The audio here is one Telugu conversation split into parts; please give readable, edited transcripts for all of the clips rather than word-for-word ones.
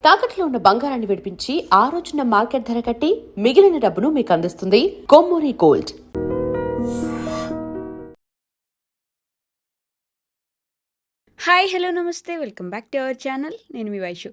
తాకట్లో ఉన్న బంగారాన్ని విడిపించి ఆ రోజున మార్కెట్ ధర కట్టి మిగిలిన డబ్బును మీకు అందిస్తుంది కొమ్మూరి గోల్డ్. హాయ్ హలో నమస్తే, welcome back to our channel. నేను మీ వైషు.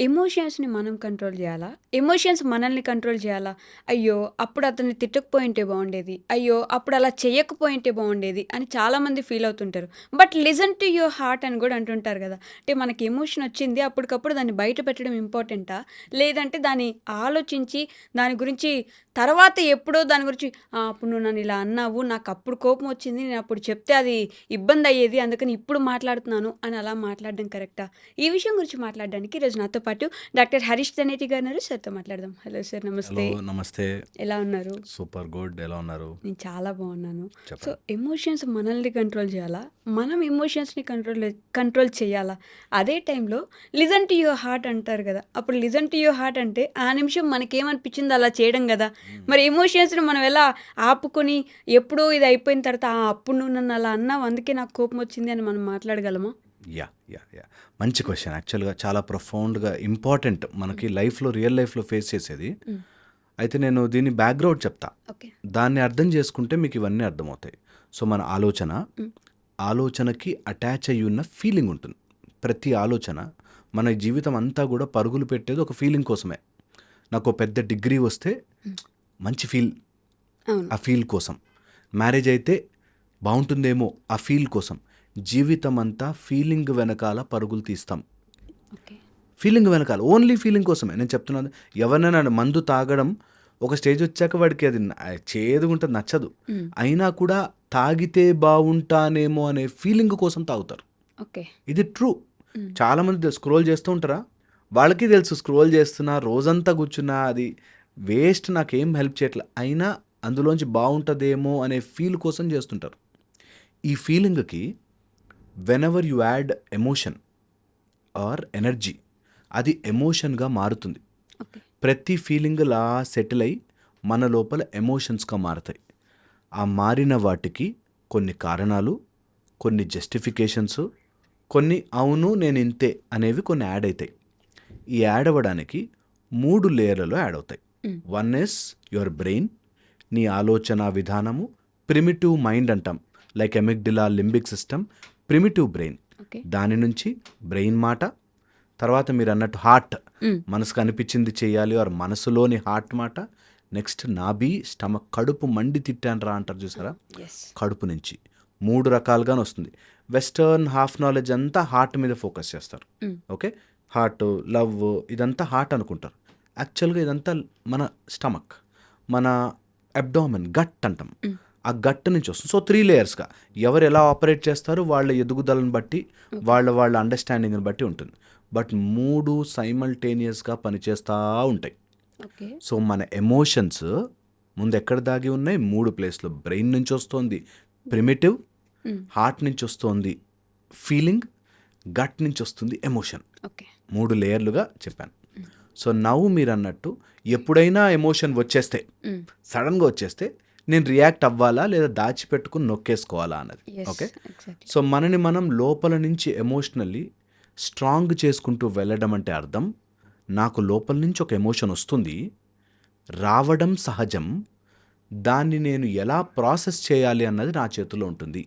ఎమోషన్స్ని మనం కంట్రోల్ చేయాలా, ఎమోషన్స్ మనల్ని కంట్రోల్ చేయాలా? అయ్యో అప్పుడు అతన్ని తిట్టకపోయింటే బాగుండేది, అయ్యో అప్పుడు అలా చేయకపోయింటే బాగుండేది అని చాలామంది ఫీల్ అవుతుంటారు. But listen to your heart అని కూడా అంటుంటారు కదా. అంటే మనకి ఎమోషన్ వచ్చింది, అప్పటికప్పుడు దాన్ని బయట పెట్టడం ఇంపార్టెంటా, లేదంటే దాన్ని ఆలోచించి దాని గురించి తర్వాత ఎప్పుడో దాని గురించి అప్పుడు నువ్వు నన్ను ఇలా అన్నావు, నాకు అప్పుడు కోపం వచ్చింది, నేను అప్పుడు చెప్తే అది ఇబ్బంది అయ్యేది, అందుకని ఇప్పుడు మాట్లాడుతున్నాను అని అలా మాట్లాడడం కరెక్టా? ఈ విషయం గురించి మాట్లాడడానికి ఈరోజు నాతో పాటు డాక్టర్ హరీష్ ధనేటి గారు ఉన్నారు. సార్తో మాట్లాడదాం. హలో సార్, నమస్తే. నమస్తే. ఎలా ఉన్నారు? Super good. ఎలా ఉన్నారు? నేను చాలా బాగున్నాను. చెప్పండి. సో ఎమోషన్స్ మనల్ని కంట్రోల్ చేయాలా, మనం ఎమోషన్స్ని కంట్రోల్ చేయాలా? అదే టైంలో లిజన్ టు యువర్ హార్ట్ అంటారు కదా. అప్పుడు లిజన్ టు యువర్ హార్ట్ అంటే ఆ నిమిషం మనకేమనిపించిందో అలా చేయడం కదా. మరి ఎమోషన్స్ని మనం ఎలా ఆపుకొని ఎప్పుడో ఇది అయిపోయిన తర్వాత అప్పుడు నువ్వు నన్ను అలా అన్నావు అందుకే నాకు కోపం వచ్చింది అని మనం మాట్లాడగలమా? యా యా యా మంచి క్వశ్చన్. యాక్చువల్గా చాలా ప్రొఫౌండ్గా ఇంపార్టెంట్, మనకి లైఫ్లో రియల్ లైఫ్లో ఫేస్ చేసేది. అయితే నేను దీని బ్యాక్గ్రౌండ్ చెప్తా, ఓకే. దాన్ని అర్థం చేసుకుంటే మీకు ఇవన్నీ అర్థమవుతాయి. సో మన ఆలోచనకి అటాచ్ అయ్యి ఉన్న ఫీలింగ్ ఉంటుంది. ప్రతి ఆలోచన, మన జీవితం అంతా కూడా పరుగులు పెట్టేది ఒక ఫీలింగ్ కోసమే. నాకు పెద్ద డిగ్రీ వస్తే మంచి ఫీల్, ఆ ఫీల్ కోసం. మ్యారేజ్ అయితే బాగుంటుందేమో, ఆ ఫీల్ కోసం. జీవితం అంతా ఫీలింగ్ వెనకాల పరుగులు తీస్తాం. ఫీలింగ్ వెనకాల, ఓన్లీ ఫీలింగ్ కోసమే. నేను చెప్తున్నాను, ఎవరినైనా మందు తాగడం ఒక స్టేజ్ వచ్చాక వాడికి అది చేదుగుంటుంది, నచ్చదు. అయినా కూడా తాగితే బాగుంటానేమో అనే ఫీలింగ్ కోసం తాగుతారు. ఇది ట్రూ. చాలామంది స్క్రోల్ చేస్తూ ఉంటారా, వాళ్ళకి తెలుసు స్క్రోల్ చేస్తున్నా, రోజంతా కూర్చున్నా అది వేస్ట్, నాకేం హెల్ప్ చేయట్లే, అయినా అందులోంచి బాగుంటుందేమో అనే ఫీల్ కోసం చేస్తుంటారు. ఈ ఫీలింగ్కి whenever you add emotion or energy, అది ఎమోషన్గా మారుతుంది. ప్రతి ఫీలింగ్ లా సెటిల్ అయి మన లోపల ఎమోషన్స్గా మారుతాయి. ఆ మారిన వాటికి కొన్ని కారణాలు, కొన్ని జస్టిఫికేషన్స్, కొన్ని అవును నేను ఇంతే అనేవి కొన్ని యాడ్ అవుతాయి. ఈ యాడ్ అవ్వడానికి 3 లేయర్లలో యాడ్ అవుతాయి. వన్ ఇస్ యువర్ బ్రెయిన్, నీ ఆలోచన విధానము. ప్రిమిటివ్ మైండ్ అంటాం, like amygdala, limbic system, primitive brain. దాని నుంచి బ్రెయిన్ మాట. తర్వాత మీరు అన్నట్టు హార్ట్, మనసుకు అనిపించింది చేయాలి ఆర్ మనసులోని హార్ట్ మాట. నెక్స్ట్ నాభి, స్టమక్, కడుపు మండి తిట్టానరా అంటారు చూసారా, కడుపు నుంచి 3 రకాలుగానే వస్తుంది. వెస్టర్న్ హాఫ్ నాలెడ్జ్ అంతా హార్ట్ మీద ఫోకస్ చేస్తారు. ఓకే, హార్ట్, లవ్, ఇదంతా హార్ట్ అనుకుంటారు. యాక్చువల్గా ఇదంతా మన స్టమక్, మన అబ్డామిన్, గట్ అంటాం. ఆ గట్ నుంచి వస్తుంది. సో 3 లేయర్స్గా ఎవరు ఎలా ఆపరేట్ చేస్తారో వాళ్ళ ఎదుగుదలను బట్టి, వాళ్ళ అండర్స్టాండింగ్ని బట్టి ఉంటుంది. బట్ 3 సైమల్టేనియస్గా పనిచేస్తూ ఉంటాయి. సో మన ఎమోషన్స్ ముందు ఎక్కడ దాగి ఉన్నాయి? 3 ప్లేస్లో. బ్రెయిన్ నుంచి వస్తుంది ప్రిమిటివ్, హార్ట్ నుంచి వస్తుంది ఫీలింగ్, గట్ నుంచి వస్తుంది ఎమోషన్. 3 లేయర్లుగా చెప్పాను. సో నవ్వు మీరు అన్నట్టు ఎప్పుడైనా ఎమోషన్ వచ్చేస్తే, సడన్గా వచ్చేస్తే నేను రియాక్ట్ అవ్వాలా లేదా దాచిపెట్టుకుని నొక్కేసుకోవాలా అన్నది. ఓకే, సో మనని మనం లోపల నుంచి ఎమోషనల్లీ స్ట్రాంగ్ చేసుకుంటూ వెళ్ళడం అంటే అర్థం, నాకు లోపల నుంచి ఒక ఎమోషన్ వస్తుంది, రావడం సహజం, దాన్ని నేను ఎలా ప్రాసెస్ చేయాలి అన్నది నా చేతిలో ఉంటుంది.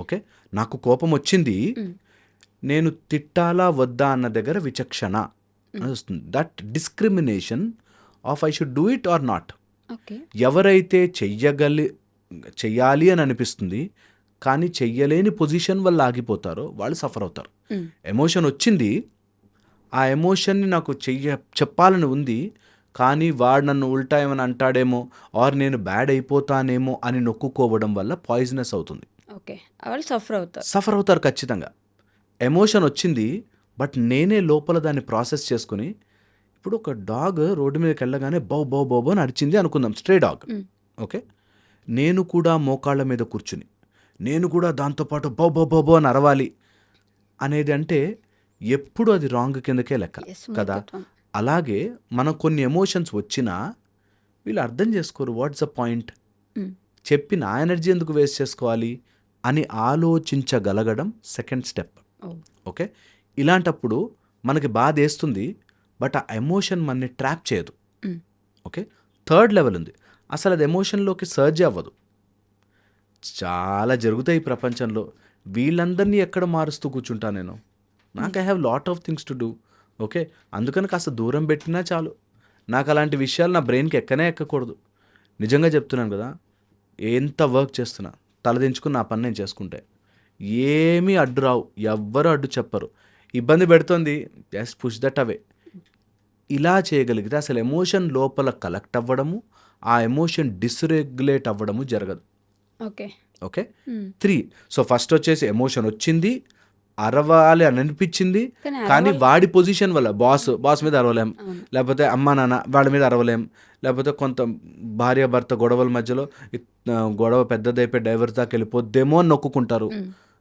ఓకే, నాకు కోపం వచ్చింది, నేను తిట్టాలా వద్దా అన్న దగ్గర విచక్షణ అని వస్తుంది. That discrimination of I should do it or not. ఎవరైతే చెయ్యాలి అని అనిపిస్తుంది కానీ చెయ్యలేని పొజిషన్ వల్ల ఆగిపోతారో వాళ్ళు సఫర్ అవుతారు. ఎమోషన్ వచ్చింది, ఆ ఎమోషన్ని నాకు చెప్పాలని ఉంది, కానీ వాడు నన్ను ఉల్టా ఏమని అంటాడేమో ఆర్ నేను బ్యాడ్ అయిపోతానేమో అని నొక్కుకోవడం వల్ల పాయిజనస్ అవుతుంది. సఫర్ అవుతారు ఖచ్చితంగా. ఎమోషన్ వచ్చింది, బట్ నేనే లోపల దాన్ని ప్రాసెస్ చేసుకుని, ఇప్పుడు ఒక డాగ్ రోడ్డు మీదకి వెళ్ళగానే బౌ బౌ బౌ అని అరిచింది అనుకుందాం, స్ట్రే డాగ్. ఓకే, నేను కూడా మోకాళ్ళ మీద కూర్చుని నేను కూడా దాంతోపాటు బౌ బౌ బౌ బౌ అని అరవాలి అనేది అంటే ఎప్పుడు అది రాంగ్ కిందకే లెక్క కదా. అలాగే మనం కొన్ని ఎమోషన్స్ వచ్చినా వీళ్ళు అర్థం చేసుకోరు. వాట్స్ ద పాయింట్, చెప్పి నా ఎనర్జీ ఎందుకు వేస్ట్ చేసుకోవాలి అని ఆలోచించగలగడం సెకండ్ స్టెప్. ఓకే, ఇలాంటప్పుడు మనకి బాధేస్తుంది, బట్ ఆ ఎమోషన్ మనని ట్రాప్ చేయదు. మ్. ఓకే, థర్డ్ లెవెల్ ఉంది, అసలు అది ఎమోషన్లోకి సర్జ్ అవ్వదు. చాలా జరుగుతాయి ఈ ప్రపంచంలో, వీళ్ళందరినీ ఎక్కడ మారుస్తూ కూర్చుంటా నేను? నాకు I have lot of things to do. Okay, అందుకని కాస్త దూరం పెట్టినా చాలు. నాకు అలాంటి విషయాలు నా బ్రెయిన్కి ఎక్కకూడదు. నిజంగా చెప్తున్నాను కదా, ఎంత వర్క్ చేస్తున్నా తలదించుకుని నా పని నేను చేసుకుంటే ఏమీ అడ్డు రావు, ఎవ్వరు అడ్డు చెప్పరు. ఇబ్బంది పెడుతుంది, జస్ట్ పుష్ దట్ అవే. ఇలా చేయగలిగితే అసలు ఎమోషన్ లోపల కలెక్ట్ అవ్వడము, ఆ ఎమోషన్ డిస్రెగ్యులేట్ అవ్వడము జరగదు. ఓకే. ఓకే, 3. సో ఫస్ట్ వచ్చేసి ఎమోషన్ వచ్చింది, అరవాలి అని అనిపించింది, కానీ వాడి పొజిషన్ వల్ల బాస్ మీద అరవలేం, లేకపోతే అమ్మా నాన్న వాళ్ళ మీద అరవలేం, లేకపోతే కొంత భార్య భర్త గొడవల మధ్యలో గొడవ పెద్దదైపోయి డైవర్స్ దాకా వెళ్ళిపోద్దేమో అని నొక్కుంటారు.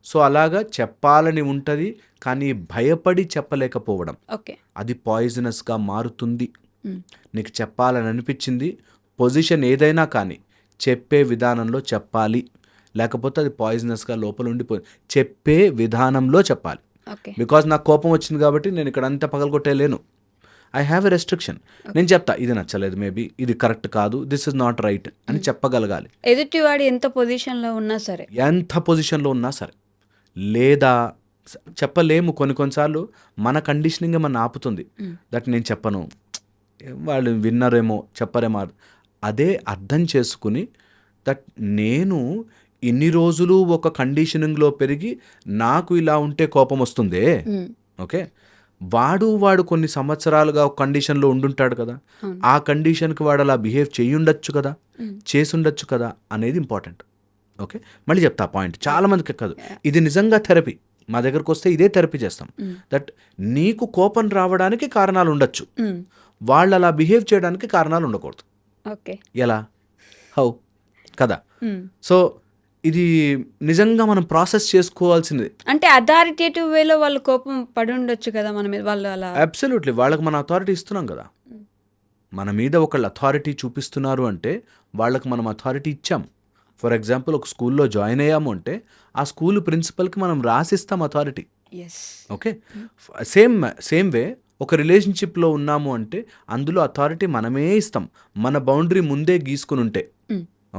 సో అలాగా చెప్పాలని ఉంటుంది, కానీ భయపడి చెప్పలేకపోవడం, ఓకే. అది పాయిజనస్గా మారుతుంది. నీకు చెప్పాలని అనిపించింది, పొజిషన్ ఏదైనా కానీ చెప్పే విధానంలో చెప్పాలి, లేకపోతే అది పాయిజనస్గా లోపల ఉండిపోయి చెప్పే విధానంలో చెప్పాలి. ఓకే. బికాజ్ నాకు కోపం వచ్చింది కాబట్టి నేను ఇక్కడ అంతా పగలగొట్టేలేను. I have a restriction. నేను చెప్తా, ఇది నచ్చలేదు, మేబీ ఇది కరెక్ట్ కాదు, దిస్ ఇస్ నాట్ రైట్ అని చెప్పగలగాలి. ఎదుటివాడు ఎంత పొజిషన్లో ఉన్నా సరే, ఎంత పొజిషన్లో ఉన్నా సరే. లేదా చెప్పలేము, కొన్నిసార్లు మన కండిషనింగ్ మన ఆపుతుంది. దట్ నేను చెప్పను, వాళ్ళు విన్నారేమో చెప్పరేమో. అదే అర్థం చేసుకుని దట్ నేను ఇన్ని రోజులు ఒక కండిషనింగ్లో పెరిగి నాకు ఇలా ఉంటే కోపం వస్తుందే. ఓకే, వాడు కొన్ని సంవత్సరాలుగా ఒక కండిషన్లో ఉండుంటాడు కదా, ఆ కండిషన్కి వాడు అలా బిహేవ్ చేయుండొచ్చు కదా, చేసుండొచ్చు కదా అనేది ఇంపార్టెంట్. ఓకే, మళ్ళీ చెప్తా పాయింట్, చాలామందికి ఎక్కదు. ఇది నిజంగా థెరపీ. మా దగ్గరకు వస్తే ఇదే థెరపీ చేస్తాం. దట్ నీకు కోపం రావడానికి కారణాలు ఉండొచ్చు, వాళ్ళు అలా బిహేవ్ చేయడానికి కారణాలు ఉండకూడదు. ఓకే. ఎలా, హౌ కదా. సో ఇది నిజంగా మనం ప్రాసెస్ చేసుకోవాల్సింది. అంటే అథారిటేటివ్ వేలో వాళ్ళు కోపం పడి ఉండొచ్చు కదా మన మీద, వాళ్ళు అలా. అబ్సల్యూట్లీ, వాళ్ళకి మన అథారిటీ ఇస్తున్నాం కదా. మన మీద ఒకళ్ళు అథారిటీ చూపిస్తున్నారు అంటే వాళ్ళకి మనం అథారిటీ ఇచ్చాం. ఫర్ ఎగ్జాంపుల్, ఒక స్కూల్లో జాయిన్ అయ్యాము అంటే ఆ స్కూల్ ప్రిన్సిపల్కి మనం రాసిస్తాం అథారిటీ. ఓకే, సేమ్ వే ఒక రిలేషన్షిప్లో ఉన్నాము అంటే అందులో అథారిటీ మనమే ఇస్తాం, మన బౌండరీ ముందే గీసుకుని ఉంటే.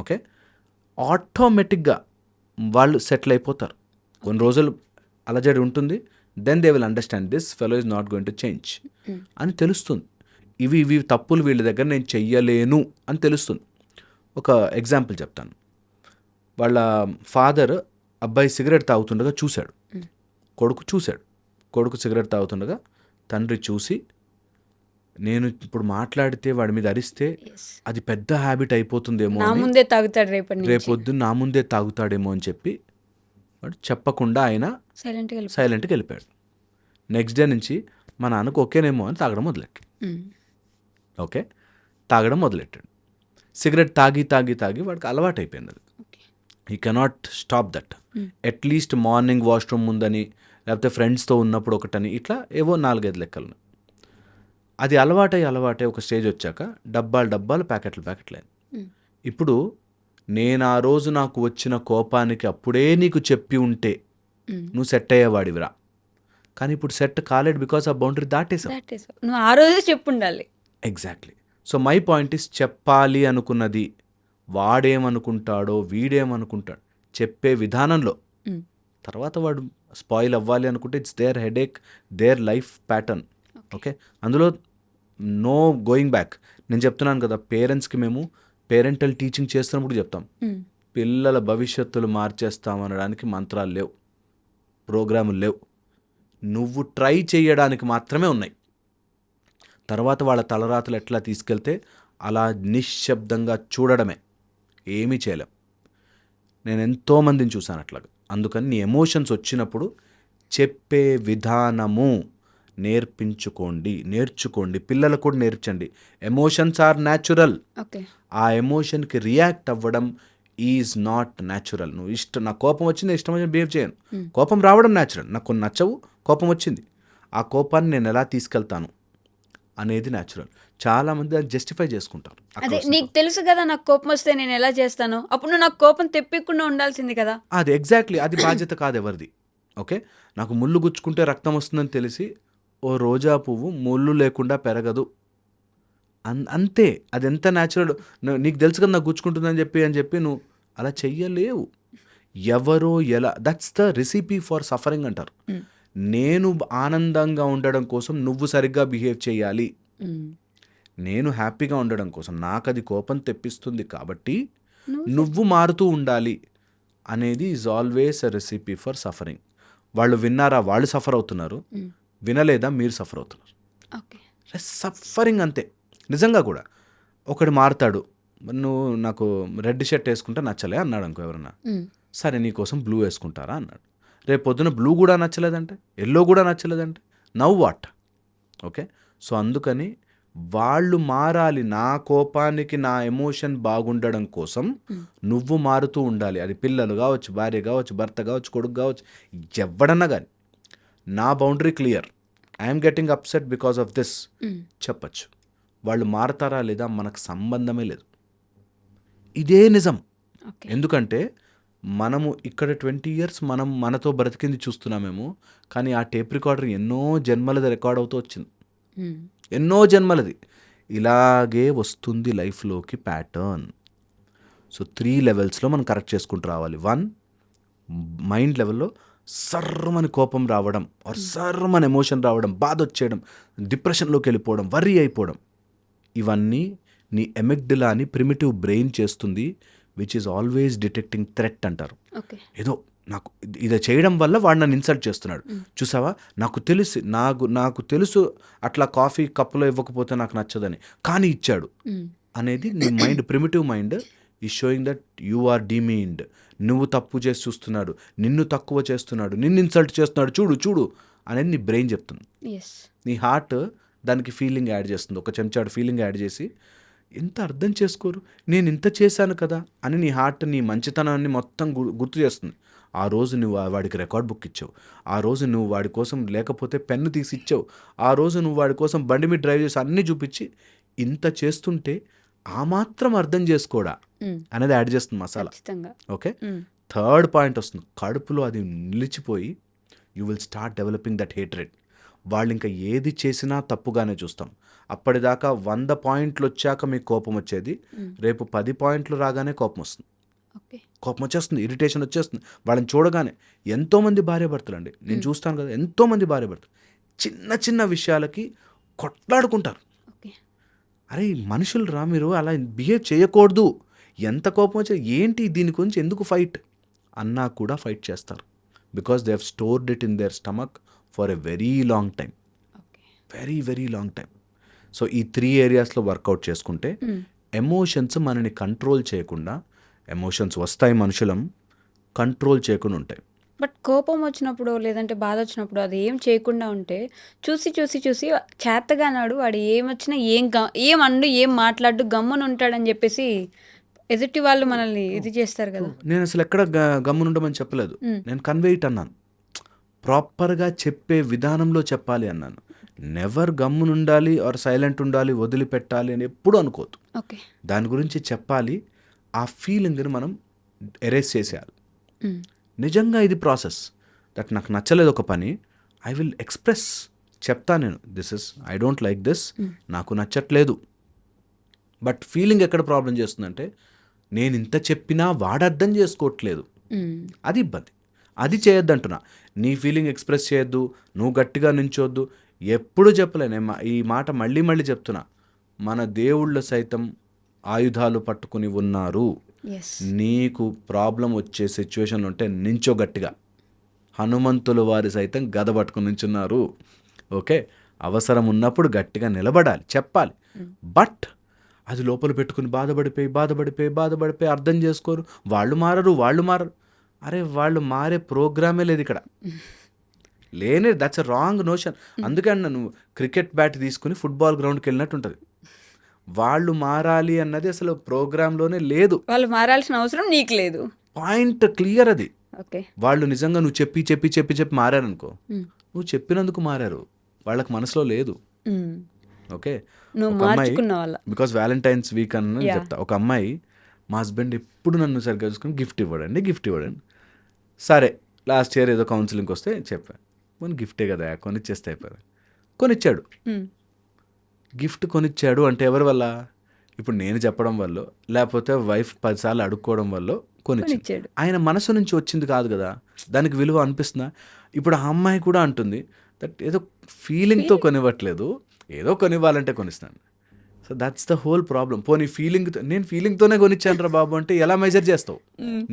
ఓకే, ఆటోమేటిక్గా వాళ్ళు సెటిల్ అయిపోతారు. కొన్ని రోజులు అలజడి ఉంటుంది, then they will understand this fellow is not going to change అని తెలుస్తుంది. ఇవి తప్పులు వీళ్ళ దగ్గర నేను చెయ్యలేను అని తెలుస్తుంది. ఒక ఎగ్జాంపుల్ చెప్తాను. వాళ్ళ ఫాదర్ అబ్బాయి సిగరెట్ తాగుతుండగా చూశాడు, కొడుకు సిగరెట్ తాగుతుండగా తండ్రి చూసి, నేను ఇప్పుడు మాట్లాడితే వాడి మీద అరిస్తే అది పెద్ద హ్యాబిట్ అయిపోతుందేమో, నా ముందే తాగుతాడు రేపొద్దు నా ముందే తాగుతాడేమో అని చెప్పి వాడు చెప్పకుండా ఆయన సైలెంట్గా వెళ్ళిపోయాడు. నెక్స్ట్ డే నుంచి మా నాన్నకు ఓకేనేమో అని తాగడం మొదలెట్టాడు. సిగరెట్ తాగి వాడికి అలవాటు అయిపోయింది. అది he cannot stop that. At least morning washroom ముందని, లేకపోతే ఫ్రెండ్స్తో ఉన్నప్పుడు ఒకటని, ఇట్లా ఏవో 4-5 లెక్కలు. అది అలవాటై ఒక స్టేజ్ వచ్చాక డబ్బాలు ప్యాకెట్లు అయింది. ఇప్పుడు నేను ఆ రోజు నాకు వచ్చిన కోపానికి అప్పుడే నీకు చెప్పి ఉంటే నువ్వు సెట్ అయ్యేవాడివిరా, కానీ ఇప్పుడు సెట్ కాలేడు, బికాస్ ఆ బౌండరీ దాటేసావు. నువ్వు ఆ రోజే చెప్పుండాలి. Exactly. So my point is, చెప్పాలి అనుకున్నది వాడేమనుకుంటాడో వీడేమనుకుంటాడు చెప్పే విధానంలో, తర్వాత వాడు స్పాయిల్ అవ్వాలి అనుకుంటే it's their headache, their life pattern. Okay, అందులో నో గోయింగ్ బ్యాక్. నేను చెప్తున్నాను కదా, పేరెంట్స్కి మేము పేరెంటల్ టీచింగ్ చేస్తున్నప్పుడు చెప్తాం, పిల్లల భవిష్యత్తులు మార్చేస్తామనడానికి మంత్రాలు లేవు, ప్రోగ్రాములు లేవు, నువ్వు ట్రై చేయడానికి మాత్రమే ఉన్నాయి. తర్వాత వాళ్ళ తలరాతలు ఎట్లా తీసుకెళ్తే అలా నిశ్శబ్దంగా చూడడమే, ఏమీ చేయలేం. నేను ఎంతోమందిని చూశాను అట్లాగా. అందుకని నీ ఎమోషన్స్ వచ్చినప్పుడు చెప్పే విధానము నేర్చుకోండి, పిల్లలకు కూడా నేర్చండి. Emotions are natural. ఆ ఎమోషన్కి రియాక్ట్ అవ్వడం ఈజ్ నాట్ న్యాచురల్. నువ్వు నాకు కోపం వచ్చింది, ఇష్టం వచ్చిన బిహేవ్ చేయను. కోపం రావడం న్యాచురల్. నాకు కొన్ని నచ్చవు, కోపం వచ్చింది, ఆ కోపాన్ని నేను ఎలా తీసుకెళ్తాను అనేది న్యాచురల్. చాలా మంది దాన్ని జస్టిఫై చేసుకుంటారు. అదే నీకు తెలుసు కదా నాకు కోపం వస్తే నేను ఎలా చేస్తాను, అప్పుడు నువ్వు నాకు కోపం తెప్పికుండా ఉండాల్సింది కదా. అది ఎగ్జాక్ట్లీ, అది బాధ్యత కాదు ఎవరిది. ఓకే, నాకు ముళ్ళు గుచ్చుకుంటే రక్తం వస్తుందని తెలిసి ఓ రోజా పువ్వు ముళ్ళు లేకుండా పెరగదు. అంతే. అది ఎంత న్యాచురల్. నీకు తెలుసు కదా నాకు గుచ్చుకుంటుందని చెప్పి నువ్వు అలా చెయ్యలేవు. ఎవరో ఎలా, that's the recipe for suffering అంటారు. నేను ఆనందంగా ఉండడం కోసం నువ్వు సరిగ్గా బిహేవ్ చేయాలి. నేను హ్యాపీగా ఉండడం కోసం నాకు అది కోపం తెప్పిస్తుంది కాబట్టి నువ్వు మారుతూ ఉండాలి అనేది is always a recipe for suffering. వాళ్ళు విన్నారా, వాళ్ళు సఫర్ అవుతున్నారు. వినలేదా, మీరు సఫర్ అవుతున్నారు. సఫరింగ్ అంతే. నిజంగా కూడా ఒకడు మారుతాడు, నువ్వు నాకు రెడ్ షర్ట్ వేసుకుంటే నచ్చలే అన్నాడు అనుకో ఎవరన్నా, సరే నీకోసం బ్లూ వేసుకుంటారా అన్నాడు. రేపు పొద్దున బ్లూ కూడా నచ్చలేదంటే, ఎల్లో కూడా నచ్చలేదంటే, నవ్ వాట్? ఓకే, సో అందుకని వాళ్ళు మారాలి. నా కోపానికి నా ఎమోషన్ బాగుండడం కోసం నువ్వు మారుతూ ఉండాలి. అది పిల్లలు కావచ్చు, భార్య కావచ్చు, భర్త కావచ్చు, కొడుకు కావచ్చు, ఎవడన్నా కానీ నా boundary clear, I'm getting upset because of this చెప్పచ్చు. వాళ్ళు మారతారా లేదా మనకు సంబంధమే లేదు. ఇదే నిజం. ఎందుకంటే మనము ఇక్కడ 20 years మనం మనతో బ్రతికింది చూస్తున్నామేమో, కానీ ఆ టేప్ రికార్డర్ ఎన్నో జన్మలది రికార్డ్ అవుతూ వచ్చింది. ఎన్నో జన్మలది ఇలాగే వస్తుంది లైఫ్లోకి ప్యాటర్న్. సో 3 levelsలో మనం కరెక్ట్ చేసుకుంటూ రావాలి. 1, మైండ్ లెవెల్లో సర్రమని కోపం రావడం, ఆర్ సర్రమని ఎమోషన్ రావడం, బాధ వచ్చేయడం, డిప్రెషన్లోకి వెళ్ళిపోవడం, వర్రీ అయిపోవడం, ఇవన్నీ నీ ఎమిగ్డలాని ప్రిమిటివ్ బ్రెయిన్ చేస్తుంది, which is always detecting threat అంటారు. ఏదో నాకు ఇది చేయడం వల్ల వాడు నన్ను ఇన్సల్ట్ చేస్తున్నాడు, చూసావా, నాకు తెలుసు అట్లా కాఫీ కప్పులో ఇవ్వకపోతే నాకు నచ్చదని, కానీ ఇచ్చాడు అనేది నీ మైండ్, ప్రిమిటివ్ మైండ్ ఈ షోయింగ్ దట్ యు ఆర్ డిమీన్డ్. నువ్వు తప్పు చేసి చూస్తున్నాడు, నిన్ను తక్కువ చేస్తున్నాడు, నిన్ను ఇన్సల్ట్ చేస్తున్నాడు, చూడు అనేది నీ బ్రెయిన్ చెప్తుంది. నీ హార్ట్ దానికి ఫీలింగ్ యాడ్ చేస్తుంది, ఒక చెంచాడు ఫీలింగ్ యాడ్ చేసి, ఎంత అర్థం చేసుకోరు, నేను ఇంత చేశాను కదా అని నీ హార్ట్ నీ మంచితనాన్ని మొత్తం గుర్తు చేస్తుంది. ఆ రోజు నువ్వు వాడికి రికార్డ్ బుక్ ఇచ్చావు, ఆ రోజు నువ్వు వాడి కోసం లేకపోతే పెన్ను తీసి ఇచ్చావు, ఆ రోజు నువ్వు వాడి కోసం బండి మీద డ్రైవ్ చేసి అన్నీ చూపించి, ఇంత చేస్తుంటే ఆ మాత్రం అర్థం చేసుకోడా అనేది యాడ్ చేస్తుంది మసాలా. ఓకే, థర్డ్ పాయింట్ వస్తుంది, కడుపులో అది నిలిచిపోయి you will start developing that hatred. వాళ్ళు ఇంకా ఏది చేసినా తప్పుగానే చూస్తాం. అప్పటిదాకా 100 పాయింట్లు వచ్చాక మీకు కోపం వచ్చేది, రేపు 10 పాయింట్లు రాగానే కోపం వస్తుంది. కోపం వచ్చేస్తుంది, ఇరిటేషన్ వచ్చేస్తుంది. వాళ్ళని చూడగానే ఎంతోమంది భార్యాభర్తలు అండి, నేను చూస్తాను కదా, ఎంతోమంది భార్యాభర్తలు చిన్న చిన్న విషయాలకి కొట్లాడుకుంటారు. అరే మనుషులు రా, మీరు అలా బిహేవ్ చేయకూడదు, ఎంత కోపం వచ్చే ఏంటి దీని గురించి ఎందుకు ఫైట్ అన్నా కూడా ఫైట్ చేస్తారు. Because they have stored it in there stomach for a very long time, very long time. So ఈ 3 areasలో వర్కౌట్ చేసుకుంటే ఎమోషన్స్ మనని కంట్రోల్ చేయకుండా, ఎమోషన్స్ వస్తాయి మనుషులం, కంట్రోల్ చేయకుండా ఉంటాయి. బట్ కోపం వచ్చినప్పుడు లేదంటే బాధ వచ్చినప్పుడు అది ఏం చేయకుండా ఉంటే చూసి చేతగానాడు వాడు ఏమొచ్చినా ఏం అండు ఏం మాట్లాడు గమ్మున ఉంటాడని చెప్పేసి ఎదుటి వాళ్ళు మనల్ని ఇది చేస్తారు కదా. నేను అసలు ఎక్కడ గమ్మునుండమని చెప్పలేదు, నేను కన్వేట్ అన్నాను, ప్రాపర్గా చెప్పే విధానంలో చెప్పాలి అన్నాను. నెవర్ గమ్మునుండాలి ఆర్ సైలెంట్ ఉండాలి, వదిలిపెట్టాలి అని ఎప్పుడు అనుకోవద్దు. దాని గురించి చెప్పాలి, ఆ ఫీలింగ్ని మనం ఎరేస్ చేసేయాలి. నిజంగా ఇది ప్రాసెస్. దట్ నాకు నచ్చలేదు ఒక పని, ఐ విల్ ఎక్స్ప్రెస్, చెప్తా నేను, ఐ డోంట్ లైక్ దిస్, నాకు నచ్చట్లేదు. బట్ ఫీలింగ్ ఎక్కడ ప్రాబ్లం చేస్తుందంటే, నేను ఇంత చెప్పినా వాడు అర్థం చేసుకోవట్లేదు, అది ఇబ్బంది. అది చేయొద్దంటున్నా. నీ ఫీలింగ్ ఎక్స్ప్రెస్ చేయొద్దు, నువ్వు గట్టిగా నించోద్దు, ఎప్పుడు చెప్పలేను ఈ మాట, మళ్ళీ చెప్తున్నా, మన దేవుళ్ళు సైతం ఆయుధాలు పట్టుకుని ఉన్నారు. నీకు ప్రాబ్లం వచ్చే సిచ్యువేషన్లు ఉంటే నించో గట్టిగా. హనుమంతుల వారి సైతం గద పట్టుకుని నించున్నారు. ఓకే, అవసరం ఉన్నప్పుడు గట్టిగా నిలబడాలి, చెప్పాలి. బట్ అది లోపల పెట్టుకుని బాధపడిపోయి అర్థం చేసుకోరు, వాళ్ళు మారరు. అరే వాళ్ళు మారే ప్రోగ్రామే లేదు ఇక్కడ, లేనే. That's a wrong notion. అందుకని నువ్వు క్రికెట్ బ్యాట్ తీసుకుని ఫుట్బాల్ గ్రౌండ్కి వెళ్ళినట్టు ఉంటుంది. వాళ్ళు మారాలి అన్నది అసలు ప్రోగ్రాంలోనే లేదు. వాళ్ళు మారాల్సిన అవసరం నీకు లేదు. పాయింట్ క్లియర్ అది. వాళ్ళు నిజంగా నువ్వు చెప్పి మారారనుకో, నువ్వు చెప్పినందుకు మారారు, వాళ్ళకి మనసులో లేదు. ఓకే, ఒక అమ్మాయి, బికాస్ వ్యాలంటైన్స్ వీక్ అని చెప్తా, ఒక అమ్మాయి, మా హస్బెండ్ ఎప్పుడు నన్ను సరిగ్గా చూసుకుని గిఫ్ట్ ఇవ్వడండి. సరే లాస్ట్ ఇయర్ ఏదో కౌన్సిలింగ్కి వస్తే చెప్పాను, కొన్ని గిఫ్టే కదా కొనిచ్చేస్తే అయిపోయారు. కొనిచ్చాడు. హ్మ్. గిఫ్ట్ కొనిచ్చాడు అంటే ఎవరి వల్ల? ఇప్పుడు నేను చెప్పడం వల్ల, లేకపోతే వైఫ్ 10 సార్లు అడుక్కోవడం వల్ల కొనిచ్చాడు. కొనిచ్చాడు. ఆయన మనసు నుంచి వచ్చింది కాదు కదా, దానికి విలువ అనిపిస్తుందా? ఇప్పుడు ఆ అమ్మాయి కూడా అంటుంది దట్ ఏదో ఫీలింగ్తో కొనివ్వట్లేదు, ఏదో కొనివ్వాలంటే కొనిస్తాను. So that's the whole problem. పోనీ నేను ఫీలింగ్తోనే కొనిచ్చాను రా బాబు అంటే ఎలా మెజర్ చేస్తావు?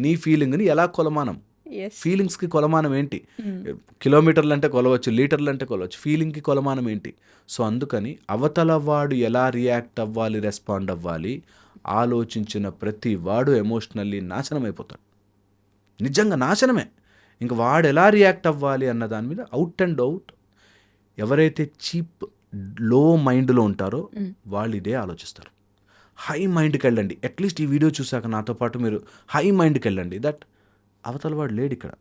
నీ ఫీలింగ్ని ఎలా కొలమానం? ఎస్. ఫీలింగ్స్కి కొలమానం ఏంటి? కిలోమీటర్లు అంటే కొలవచ్చు, లీటర్లు అంటే కొలవచ్చు, ఫీలింగ్కి కొలమానం ఏంటి? సో అందుకని అవతల వాడు ఎలా రియాక్ట్ అవ్వాలి, రెస్పాండ్ అవ్వాలి ఆలోచించిన ప్రతి వాడు ఎమోషనల్లీ నాశనం అయిపోతాడు. నిజంగా నాశనమే. ఇంక వాడు ఎలా రియాక్ట్ అవ్వాలి అన్న దాని మీద అవుట్ అండ్ అవుట్ ఎవరైతే చీప్ లో మైండ్లో ఉంటారో వాళ్ళు ఇదే ఆలోచిస్తారు. హై మైండ్కి వెళ్ళండి. అట్లీస్ట్ ఈ వీడియో చూసాక నాతో పాటు మీరు హై మైండ్కి వెళ్ళండి. దట్ అవతల వాడు లేడు ఇక్కడ,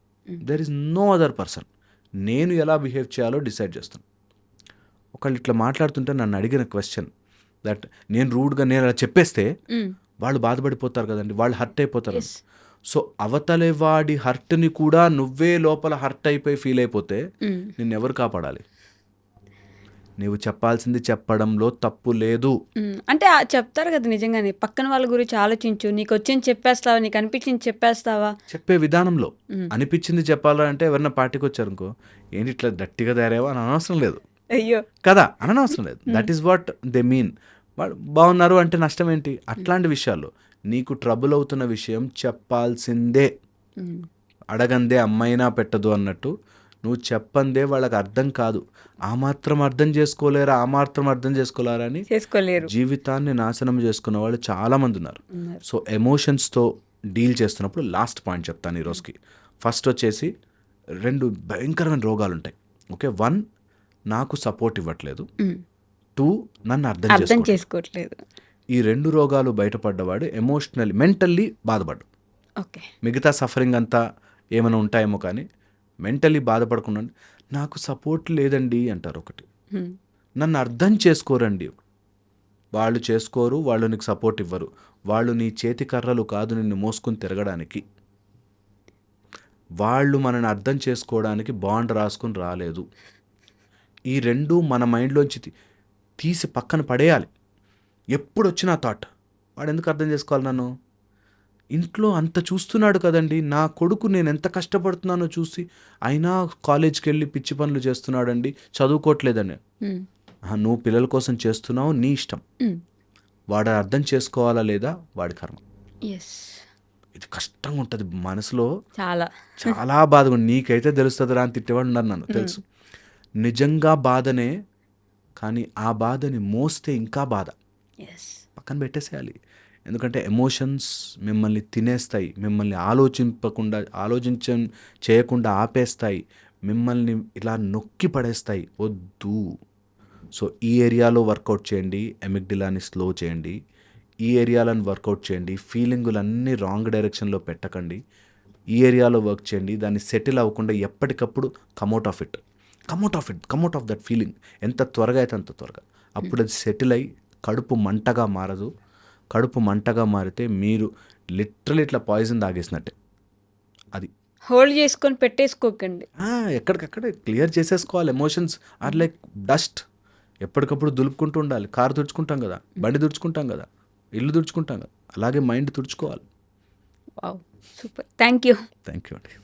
there is no other person. నేను ఎలా బిహేవ్ చేయాలో డిసైడ్ చేస్తాను. ఒకళ్ళు ఇట్లా మాట్లాడుతుంటే నన్ను అడిగిన క్వశ్చన్ దట్ నేను రూడ్గా నేను అలా చెప్పేస్తే వాళ్ళు బాధపడిపోతారు కదండి, వాళ్ళు హర్ట్ అయిపోతారు. సో అవతలి వాడి హర్ట్ని కూడా నువ్వే లోపల హర్ట్ అయిపోయి ఫీల్ అయిపోతే నిన్ను ఎవరు కాపాడాలి? నువ్వు చెప్పాల్సింది చెప్పడంలో తప్పు లేదు. అంటే చెప్తారు కదా నిజంగానే, పక్కన వాళ్ళ గురించి ఆలోచించు, నీకు వచ్చింది చెప్పేస్తావా, నీకు అనిపించింది చెప్పేస్తావా. చెప్పే విధానంలో అనిపించింది చెప్పాలంటే ఎవరన్నా పార్టీకి వచ్చారు అనుకో, ఏంటి ఇట్లా గట్టిగా తయారేవో అని అనవసరం లేదు అయ్యో కదా, అనవసరం లేదు. That is what they mean. వాళ్ళు బాగున్నారు అంటే నష్టం ఏంటి? అట్లాంటి విషయాల్లో నీకు ట్రబుల్ అవుతున్న విషయం చెప్పాల్సిందే. అడగందే అమ్మైనా పెట్టదు అన్నట్టు నువ్వు చెప్పందే వాళ్ళకి అర్థం కాదు. ఆ మాత్రం అర్థం చేసుకోలేరా, ఆ మాత్రం అర్థం చేసుకోలేరా అని చేసుకోలేరు. జీవితాన్ని నాశనం చేసుకున్న వాళ్ళు చాలామంది ఉన్నారు. సో ఎమోషన్స్తో డీల్ చేస్తున్నప్పుడు లాస్ట్ పాయింట్ చెప్తాను ఈరోజుకి. ఫస్ట్ వచ్చేసి 2 భయంకరమైన రోగాలు ఉంటాయి. ఓకే, 1 నాకు సపోర్ట్ ఇవ్వట్లేదు, 2 నన్ను అర్థం చేసుకోవట్లేదు. ఈ 2 రోగాలు బయటపడ్డవాడు మెంటల్లీ బాధపడ్డు. ఓకే, మిగతా సఫరింగ్ అంతా ఏమైనా ఉంటాయేమో కానీ మెంటల్లీ బాధపడకుండా నాకు సపోర్ట్ లేదండి అంటారు. ఒకటి, నన్ను అర్థం చేసుకోరండి. వాళ్ళు చేసుకోరు, వాళ్ళు నీకు సపోర్ట్ ఇవ్వరు. వాళ్ళు నీ చేతి కర్రలు కాదు నిన్ను మోసుకుని తిరగడానికి. వాళ్ళు మనని అర్థం చేసుకోవడానికి బాండ్ రాసుకుని రాలేదు. ఈ 2 మన మైండ్లోంచి తీసి పక్కన పడేయాలి. ఎప్పుడు వచ్చినా థాట్, వాడు ఎందుకు అర్థం చేసుకోవాలి నన్ను? ఇంట్లో అంత చూస్తున్నాడు కదండి నా కొడుకు, నేను ఎంత కష్టపడుతున్నానో చూసి, అయినా కాలేజ్కి వెళ్ళి పిచ్చి పనులు చేస్తున్నాడండి, చదువుకోవట్లేదని. నువ్వు పిల్లల కోసం చేస్తున్నావు, నీ ఇష్టం. వాడు అర్థం చేసుకోవాలా లేదా వాడి కర్మ. ఇది కష్టంగా ఉంటుంది మనసులో, చాలా చాలా బాధగా. నీకైతే తెలుస్తుందిరా అని తిట్టేవాడు ఉన్నారు, నన్ను తెలుసు. నిజంగా బాధనే, కానీ ఆ బాధని మోస్తే ఇంకా బాధ. పక్కన పెట్టేసేయాలి. ఎందుకంటే ఎమోషన్స్ మిమ్మల్ని తినేస్తాయి, మిమ్మల్ని చేయకుండా ఆపేస్తాయి, మిమ్మల్ని ఇలా నొక్కి పడేస్తాయి. వద్దు. సో ఈ ఏరియాలో వర్కౌట్ చేయండి, ఎమిగ్డిలాని స్లో చేయండి. ఈ ఏరియాలను వర్కౌట్ చేయండి. ఫీలింగులన్నీ రాంగ్ డైరెక్షన్లో పెట్టకండి. ఈ ఏరియాలో వర్క్ చేయండి. దాన్ని సెటిల్ అవ్వకుండా ఎప్పటికప్పుడు కమ్అట్ ఆఫ్ దట్ ఫీలింగ్. ఎంత త్వరగా అయితే అంత త్వరగా. అప్పుడు అది సెటిల్ అయ్యి కడుపు మంటగా మారదు. కడుపు మంటగా మారితే మీరు లిటరల్ ఇట్లా పాయిజన్ తాగేసినట్టే. అది హోల్డ్ చేసుకొని పెట్టేసుకోకండి, ఎక్కడికక్కడే క్లియర్ చేసేసుకోవాలి. Emotions are like dust. ఎప్పటికప్పుడు దులుపుకుంటూ ఉండాలి. కారు తుడుచుకుంటాం కదా, బండి తుడుచుకుంటాం కదా, ఇల్లు తుడుచుకుంటాం కదా, అలాగే మైండ్ తుడుచుకోవాలి. వావ్, సూపర్, థ్యాంక్ యూ అండి.